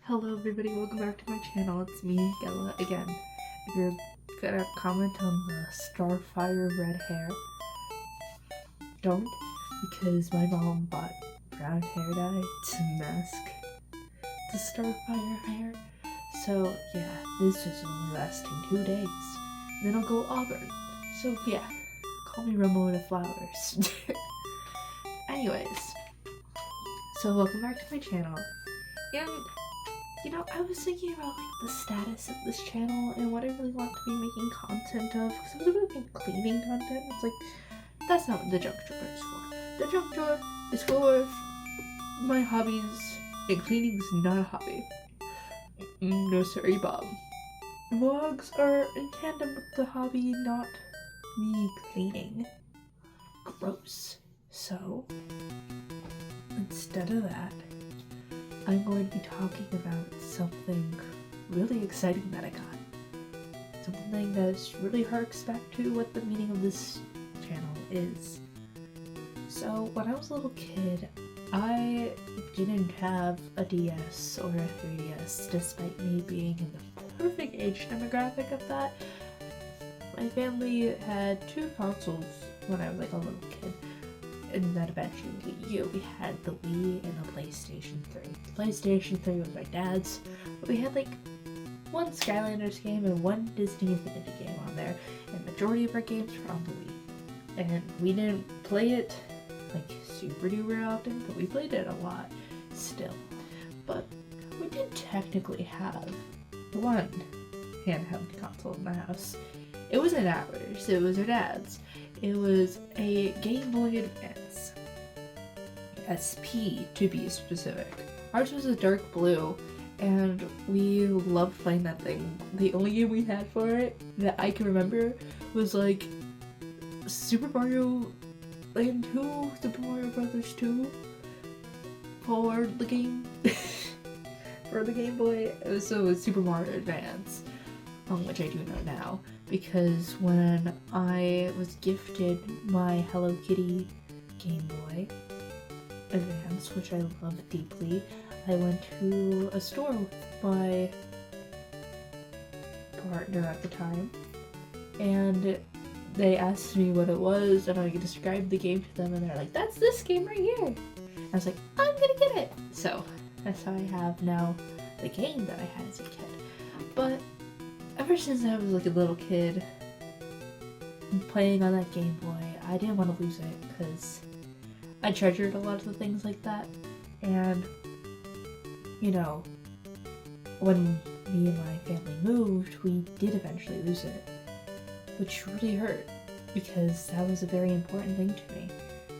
Hello everybody, welcome back to my channel. It's me, Gella, again. If you're gonna comment on the Starfire red hair, don't, because my mom bought brown hair dye to mask the Starfire hair. So yeah, this is only lasting 2 days. Then I'll go auburn. So yeah, call me Ramona Flowers. Anyways, so welcome back to my channel. And you know, I was thinking about like the status of this channel and what I really want to be making content of, because I was really making cleaning content. It's like, that's not what the junk drawer is for. The junk drawer is for my hobbies, and cleaning is not a hobby. No sorry, Bob. Vlogs are in tandem with the hobby, not me cleaning. Gross. So, instead of that, I'm going to be talking about something really exciting that I got. Something that really harks back to what the meaning of this channel is. So, when I was a little kid, I didn't have a DS or a 3DS, despite me being in the perfect age demographic of that. My family had 2 consoles when I was like a little kid. And then eventually Wii U. We had the Wii and the PlayStation 3. The PlayStation 3 was my dad's, but we had like 1 Skylanders game and 1 Disney Infinity game on there, and the majority of our games were on the Wii. And we didn't play it like super duper often, but we played it a lot still. But we did technically have 1 handheld console in the house. It wasn't ours, it was our dad's. It was a Gameboy Advance. SP to be specific. Ours was a dark blue, and we loved playing that thing. The only game we had for it that I can remember was like Super Mario Land 2, Super Mario Brothers 2 for the game. For the Game Boy. So it was Super Mario Advance, which I do know now. Because when I was gifted my Hello Kitty Game Boy Advance, which I love deeply, I went to a store with my partner at the time, and they asked me what it was, and I described the game to them, and they're like, "That's this game right here." I was like, "I'm gonna get it!" So that's how I have now the game that I had as a kid. But ever since I was like a little kid playing on that Game Boy, I didn't want to lose it because I treasured a lot of the things like that. And, you know, when me and my family moved, we did eventually lose it, which really hurt because that was a very important thing to me.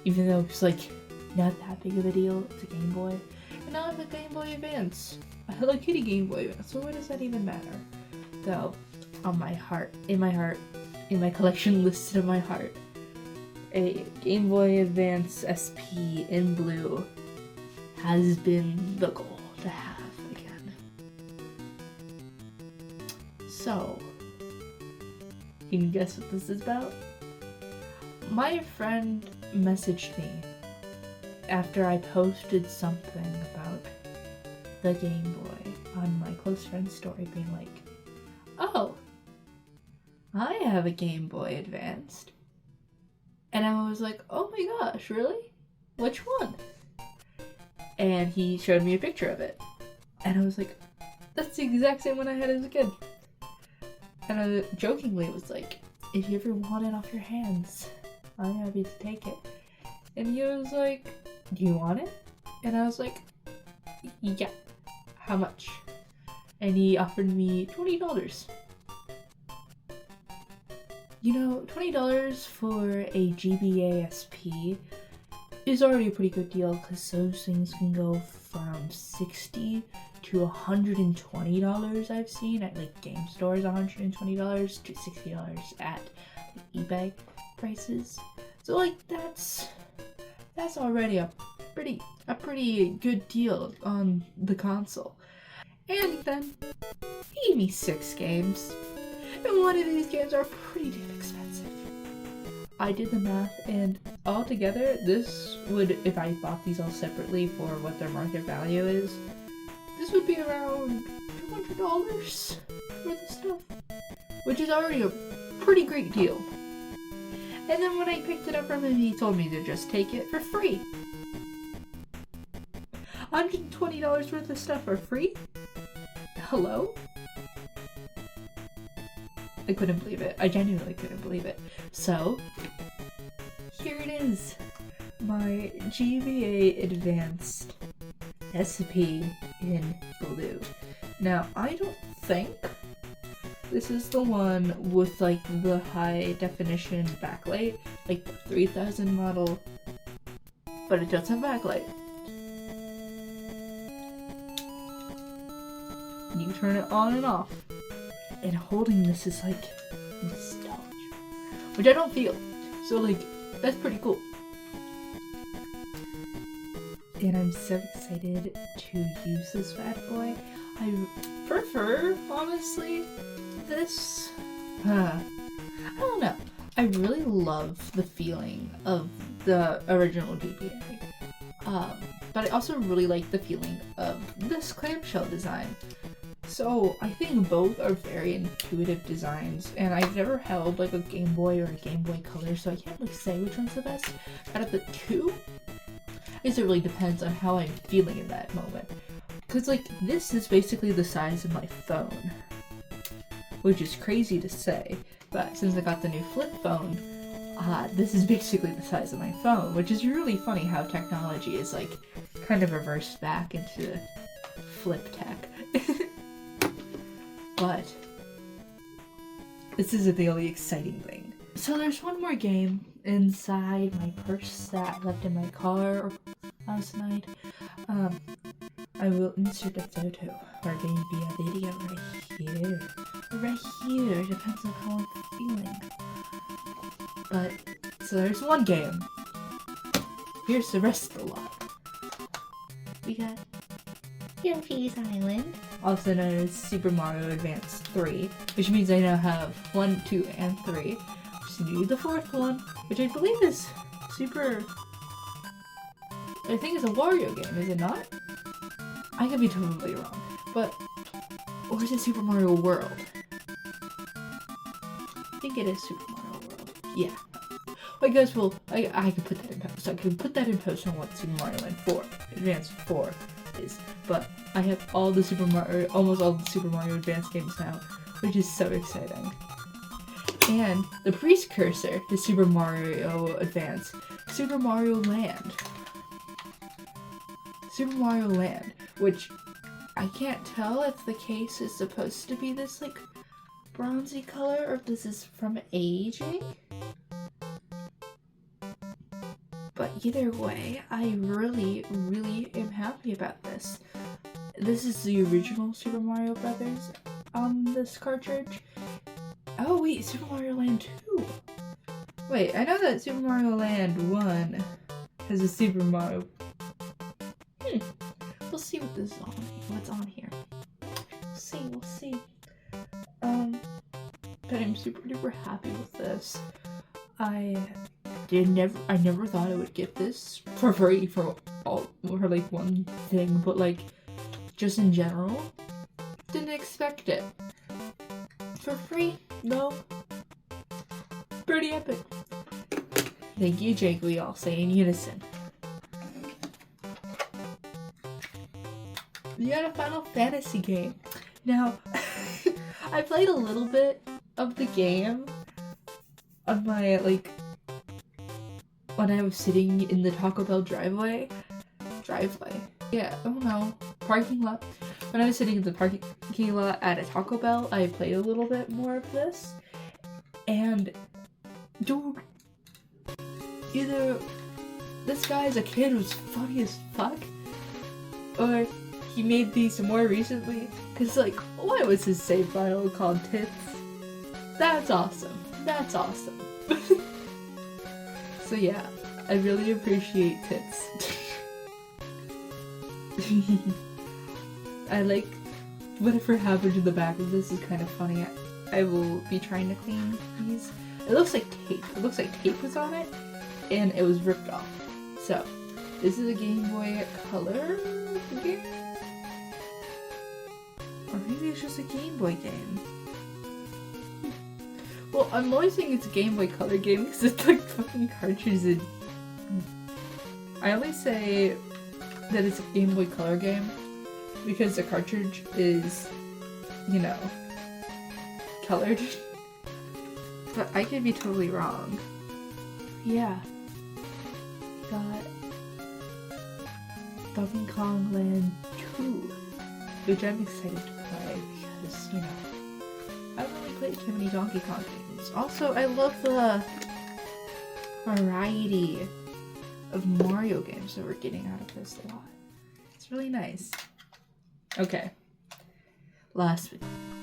Even though it's like not that big of a deal, it's a Game Boy. And now I have a Game Boy Advance, a Hello Kitty Game Boy Advance, so why does that even matter? Though, on my heart, in my collection listed in my heart, a Game Boy Advance SP in blue has been the goal to have again. So, you can guess what this is about? My friend messaged me after I posted something about the Game Boy on my close friend's story, being like, "Oh, I have a Game Boy Advanced." And I was like, "Oh my gosh, really? Which one?" And he showed me a picture of it. And I was like, "That's the exact same one I had as a kid." And I jokingly was like, "If you ever want it off your hands, I'm happy to take it." And he was like, "Do you want it?" And I was like, "Yeah. How much?" And he offered me $20. You know, $20 for a GBA SP is already a pretty good deal because those things can go from $60 to $120 I've seen at like game stores, $120 to $60 at like, eBay prices. So like that's already a pretty good deal on the console. And then he gave me 6 games, and one of these games are pretty damn expensive. I did the math, and altogether, this would, if I bought these all separately for what their market value is, this would be around $200 for the stuff, which is already a pretty great deal. And then when I picked it up from him, he told me to just take it for free. $120 worth of stuff for free? Hello? I couldn't believe it. I genuinely couldn't believe it. So, here it is. My GBA Advanced SP in blue. Now, I don't think this is the one with like the high definition backlight, like the 3000 model, but it does have backlight. You turn it on and off, and holding this is like nostalgia, which I don't feel, so like that's pretty cool. And I'm so excited to use this bad boy. I prefer, honestly, this. I don't know. I really love the feeling of the original GBA. But I also really like the feeling of this clamshell design. So I think both are very intuitive designs, and I've never held like a Game Boy or a Game Boy Color, so I can't really say which one's the best out of the two. I guess it really depends on how I'm feeling in that moment. Because like this is basically the size of my phone, which is crazy to say, but since I got the new flip phone, this is basically the size of my phone, which is really funny how technology is like kind of reversed back into flip tech. But this isn't the only exciting thing. So there's one more game inside my purse that I left in my car last night. I will insert a photo, or maybe a video right here. Right here, depends on how I'm feeling. But, so there's one game. Here's the rest of the lot. We got Yoshi's Island, also known as Super Mario Advance 3, which means I now have 1, 2, and 3. Just need the fourth one, which I believe is I think it's a Wario game, is it not? I could be totally wrong, but, or is it Super Mario World? I think it is Super Mario World. Yeah. I guess I can put that in post. I can put that in post on what Super Mario Land 4, Advance 4 is. But I have all the almost all the Super Mario Advance games now, which is so exciting. And the precursor to Super Mario Advance, Super Mario Land. Super Mario Land, which I can't tell if the case is supposed to be this like bronzy color or if this is from aging. But either way, I really, really am happy about this. This is the original Super Mario Brothers on this cartridge. Oh wait, Super Mario Land 2! Wait, I know that Super Mario Land 1 has a Super Mario... We'll see what's on here. We'll see. But I'm super duper happy with this. I never thought I would get this for free for like one thing, but like just in general, didn't expect it. For free? No. Pretty epic. Thank you, Jake. We all say in unison. You got a Final Fantasy game. Now, I played a little bit of the game on my, like, when I was sitting in the Taco Bell driveway? Yeah, I don't know. Parking lot. When I was sitting in the parking lot at a Taco Bell, I played a little bit more of this. And, dude, either this guy as a kid was funny as fuck, or he made these more recently, cause like, what was his save file called? Tits? That's awesome. That's awesome. So yeah, I really appreciate Tits. I like whatever happened to the back of this is kind of funny. I will be trying to clean these. It looks like tape. It looks like tape was on it, and it was ripped off. So, this is a Game Boy Color game? Or maybe it's just a Game Boy game. Well, I'm always saying it's a Game Boy Color game because it's like fucking cartridges and... I only say that it's a Game Boy Color game because the cartridge is, you know, colored. But I could be totally wrong. Yeah. Got Donkey Kong Land 2, which I'm excited to play because, you know, I haven't really played too many Donkey Kong games. Also, I love the variety of Mario games that we're getting out of this a lot. It's really nice. Okay. Last but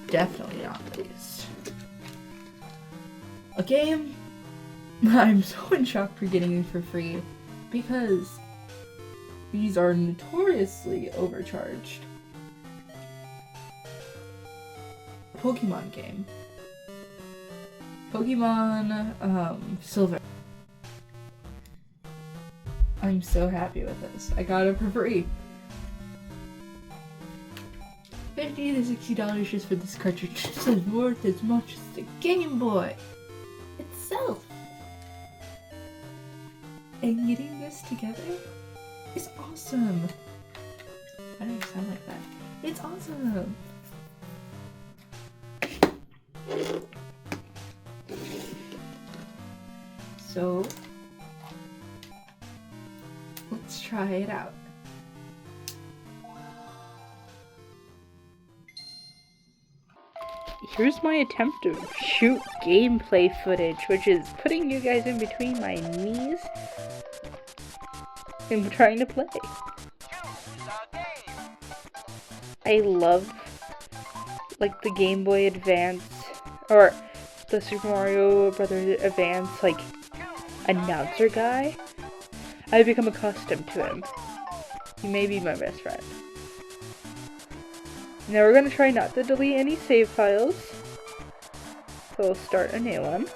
definitely not least. A game I'm so in shock for getting it for free because these are notoriously overcharged. Pokemon game. Pokemon Silver. I'm so happy with this. I got it for free. $50 to $60 just for this cartridge. This is worth as much as the Game Boy itself. And getting this together is awesome. Why do I sound like that? It's awesome. So, let's try it out. Here's my attempt to shoot gameplay footage, which is putting you guys in between my knees and trying to play. I love, like, the Game Boy Advance, or the Super Mario Brothers Advance, like, announcer guy. I've become accustomed to him. He may be my best friend. Now we're gonna try not to delete any save files. So we'll start a new one.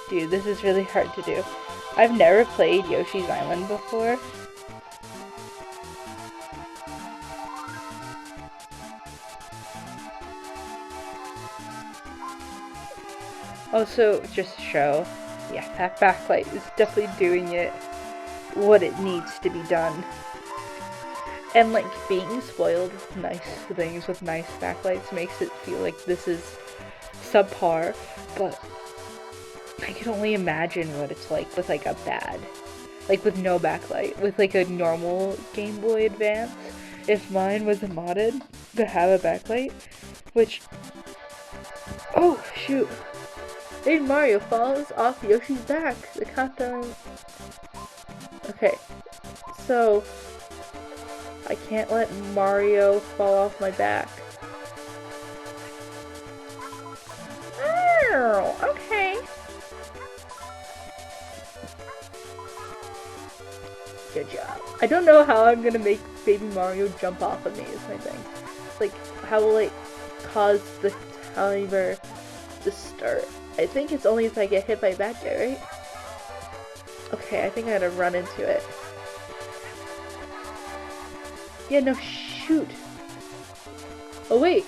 Dude, this is really hard to do. I've never played Yoshi's Island before. Also, just to show, yeah, that backlight is definitely doing it what it needs to be done. And like being spoiled with nice things with nice backlights makes it feel like this is subpar, but I can only imagine what it's like with like a bad, like with no backlight, with like a normal Game Boy Advance. If mine was modded to have a backlight, which, oh shoot, Baby Mario falls off Yoshi's back. The countdown. Okay, so I can't let Mario fall off my back. Oh, okay. Good job. I don't know how I'm gonna make Baby Mario jump off of me is my thing. Like, how will it cause the timer to start? I think it's only if I get hit by a bad guy, right? Okay, I think I gotta run into it. Yeah, no, shoot. Oh, wait.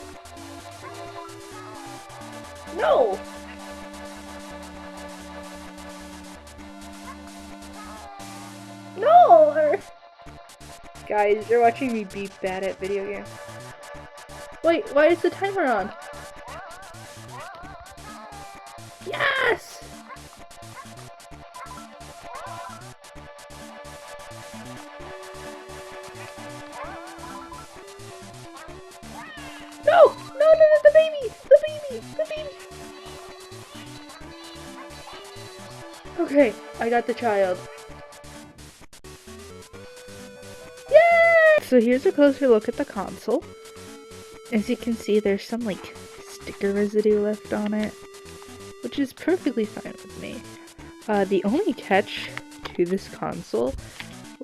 No! No! Guys, you're watching me be bad at video games. Wait, why is the timer on? Yes! No! No, the baby! The baby! The baby! Okay, I got the child. Yay! So here's a closer look at the console. As you can see, there's some, like, sticker residue left on it, which is perfectly fine with me. The only catch to this console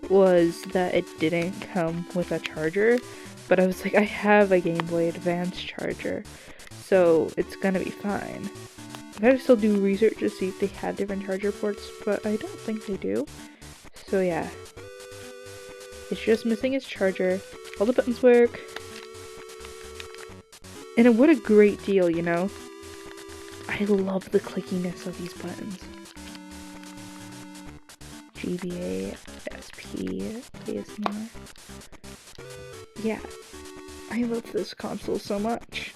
was that it didn't come with a charger, but I was like, I have a Game Boy Advance charger, so it's gonna be fine. I gotta still do research to see if they have different charger ports, but I don't think they do. So yeah. It's just missing its charger. All the buttons work. And what a great deal, you know? I love the clickiness of these buttons. GBA, SP, ASMR. Yeah, I love this console so much.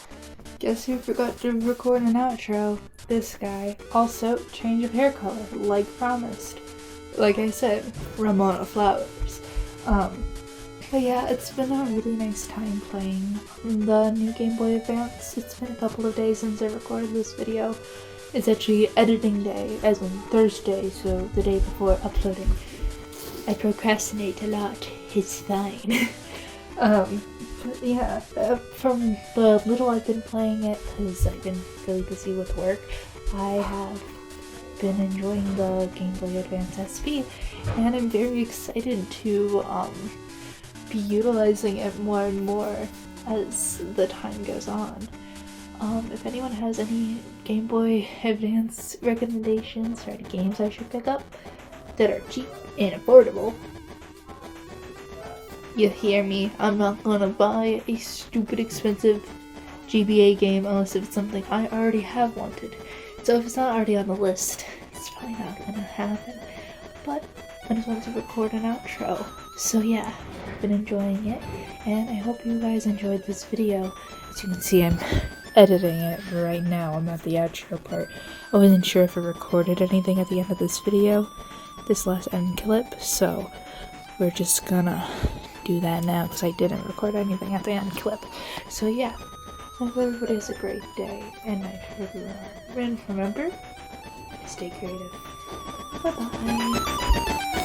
Guess who forgot to record an outro? This guy. Also, change of hair color, like promised. Like I said, Ramona Flowers. But yeah, it's been a really nice time playing the new Game Boy Advance. It's been a couple of days since I recorded this video. It's actually editing day, as in Thursday, so the day before uploading. I procrastinate a lot. It's fine. But yeah, from the little I've been playing it, because I've been really busy with work, I have been enjoying the Game Boy Advance SP, and I'm very excited to be utilizing it more and more as the time goes on. If anyone has any Game Boy Advance recommendations or any games I should pick up that are cheap and affordable, you hear me, I'm not gonna buy a stupid expensive GBA game unless it's something I already have wanted. So if it's not already on the list, it's probably not gonna happen. But I just wanted to record an outro. So yeah, I've been enjoying it, and I hope you guys enjoyed this video. As you can see, I'm editing it right now. I'm at the outro part. I wasn't sure if I recorded anything at the end of this video, this last end clip, so we're just gonna do that now because I didn't record anything at the end clip. So yeah, I hope everybody has a great day and night, everyone. And remember, stay creative. Bye bye.